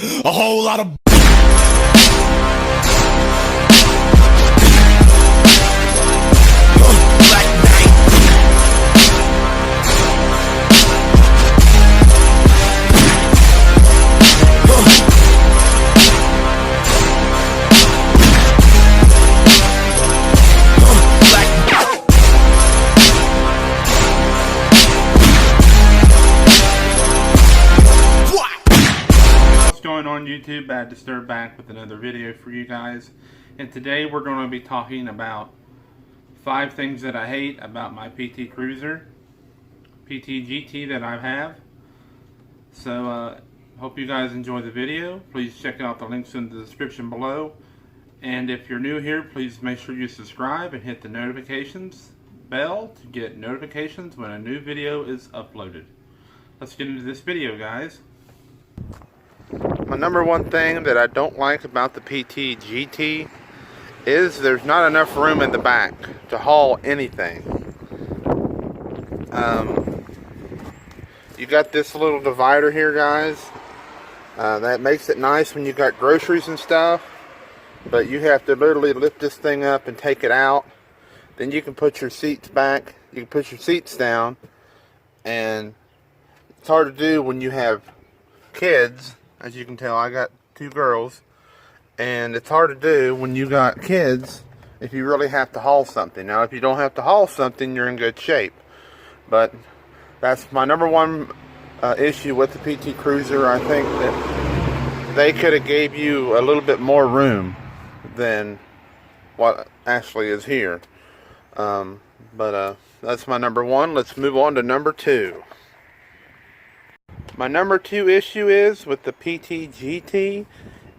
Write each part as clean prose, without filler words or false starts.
A whole lot of going on YouTube, Bad Disturb back with another video for you guys, and today we're going to be talking about 5 things that I hate about my PT Cruiser, PT GT that I have. So hope you guys enjoy the video. Please check out the links in the description below, and if you're new here, please make sure you subscribe and hit the notifications bell to get notifications when a new video is uploaded. Let's get into this video, guys. My number one thing that I don't like about the PT GT is there's not enough room in the back to haul anything. You got this little divider here, guys. That makes it nice when you got groceries and stuff, but you have to literally lift this thing up and take it out. Then you can put your seats back, you can put your seats down, and it's hard to do when you have kids. As you can tell, I got 2 girls, and it's hard to do when you got kids if you really have to haul something. Now, if you don't have to haul something, you're in good shape. But that's my number one issue with the PT Cruiser. I think that they could have gave you a little bit more room than what actually is here. But that's my number one. Let's move on to number 2. My number 2 issue is with the PT GT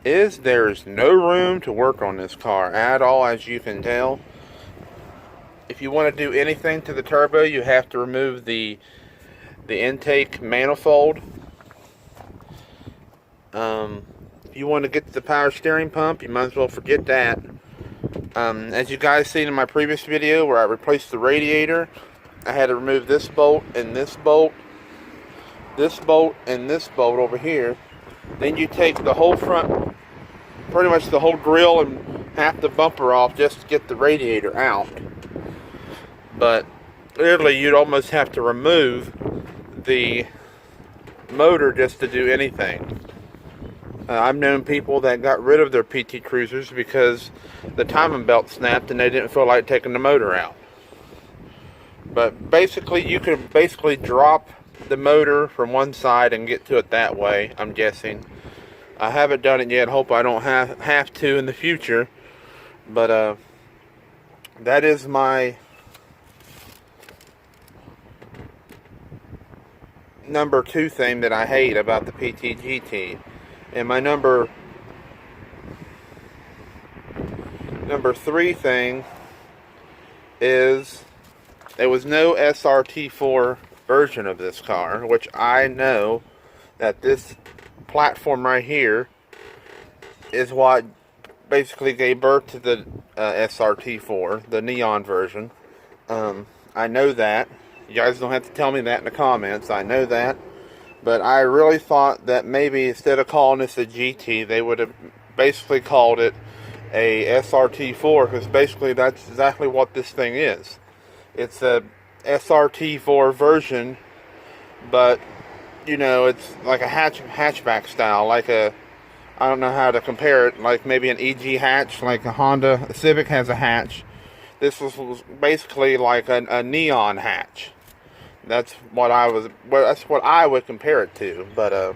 is there's no room to work on this car at all, as you can tell. If you want to do anything to the turbo, you have to remove the intake manifold. If you want to get to the power steering pump, you might as well forget that. As you guys seen in my previous video where I replaced the radiator, I had to remove this bolt and this bolt, this bolt and this bolt over here. Then you take the whole front, pretty much the whole grill and half the bumper off just to get the radiator out. But literally you'd almost have to remove the motor just to do anything. I've known people that got rid of their PT Cruisers because the timing belt snapped and they didn't feel like taking the motor out. But basically you could drop the motor from one side and get to it that way, I'm guessing. I haven't done it yet. Hope I don't have to in the future. But that is my number 2 thing that I hate about the PT GT. And my number 3 thing is there was no SRT4 version of this car, which I know that this platform right here is what basically gave birth to the SRT4, the neon version. I know that. You guys don't have to tell me that in the comments. I know that. But I really thought that maybe instead of calling this a GT, they would have basically called it a SRT4, because basically that's exactly what this thing is. It's a SRT4 version, but you know, it's like a hatchback style, like a, I don't know how to compare it, like maybe an EG hatch, like a Honda Civic has a hatch. This was basically like a neon hatch. That's what I would compare it to. But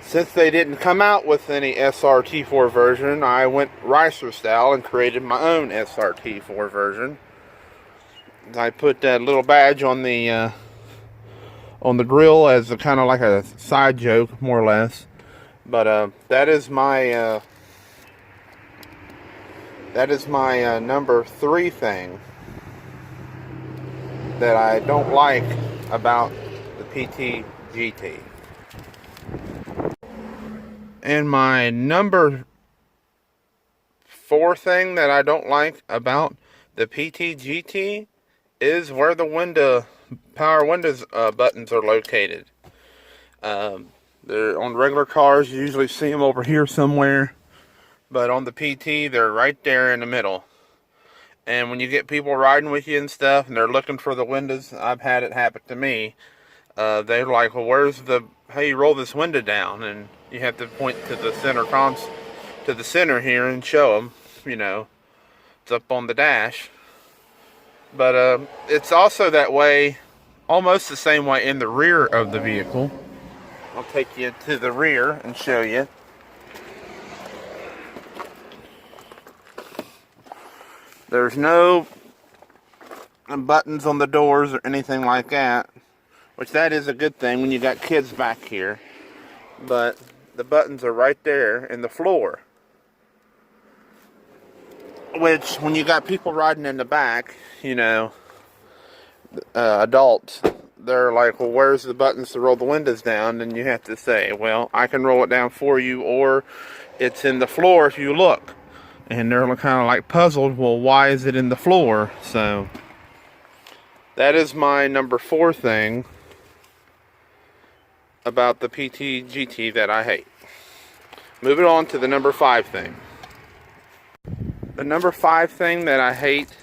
since they didn't come out with any SRT4 version, I went Chrysler style and created my own SRT4 version. I put that little badge on the grill as a kind of like a side joke, more or less. But that is my number 3 thing that I don't like about the PT GT. And my number 4 thing that I don't like about the PT GT is where the power windows buttons are located. They're on regular cars, you usually see them over here somewhere. But on the PT, they're right there in the middle. And when you get people riding with you and stuff, and they're looking for the windows, I've had it happen to me. They're like, well, how you roll this window down? And you have to point to the center here and show them, it's up on the dash. But it's also that way, almost the same way in the rear of the vehicle. I'll take you to the rear and show you. There's no buttons on the doors or anything like that, which that is a good thing when you got kids back here. But the buttons are right there in the floor, which when you got people riding in the back, adults, they're like, well, where's the buttons to roll the windows down? And you have to say, well, I can roll it down for you, or it's in the floor if you look. And they're kind of like puzzled, well, why is it in the floor? So that is my number 4 thing about the PT GT that I hate. Moving on to the number 5 thing. The number 5 thing that I hate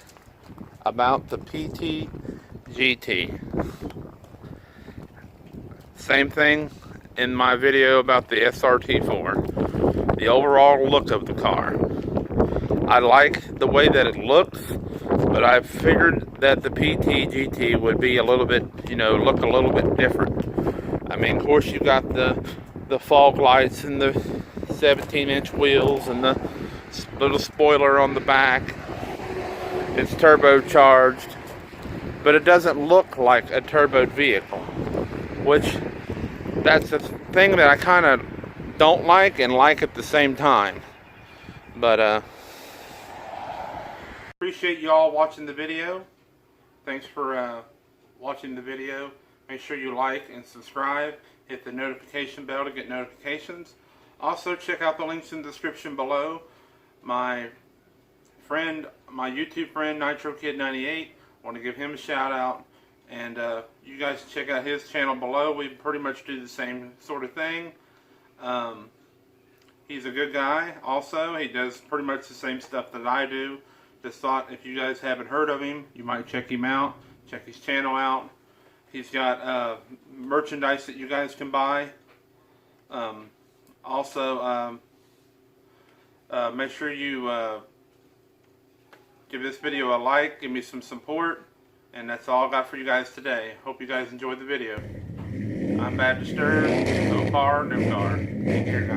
about the PT GT. Same thing in my video about the SRT4. The overall look of the car. I like the way that it looks, but I figured that the PT GT would be a little bit, look a little bit different. I mean, of course, you got the fog lights and the 17-inch wheels and the little spoiler on the back. It's turbocharged, but it doesn't look like a turboed vehicle, which that's the thing that I kind of don't like and like at the same time. But appreciate you all watching the video. Thanks for watching the video. Make sure you like and subscribe. Hit the notification bell to get notifications. Also, check out the links in the description below. My YouTube friend, NitroKid98, want to give him a shout out. And you guys check out his channel below. We pretty much do the same sort of thing. He's a good guy also. He does pretty much the same stuff that I do. Just thought if you guys haven't heard of him, you might check him out. Check his channel out. He's got merchandise that you guys can buy. Also, make sure you give this video a like, give me some support, and that's all I got for you guys today. Hope you guys enjoyed the video. I'm Bad Disturbed. No car, no car. Take care.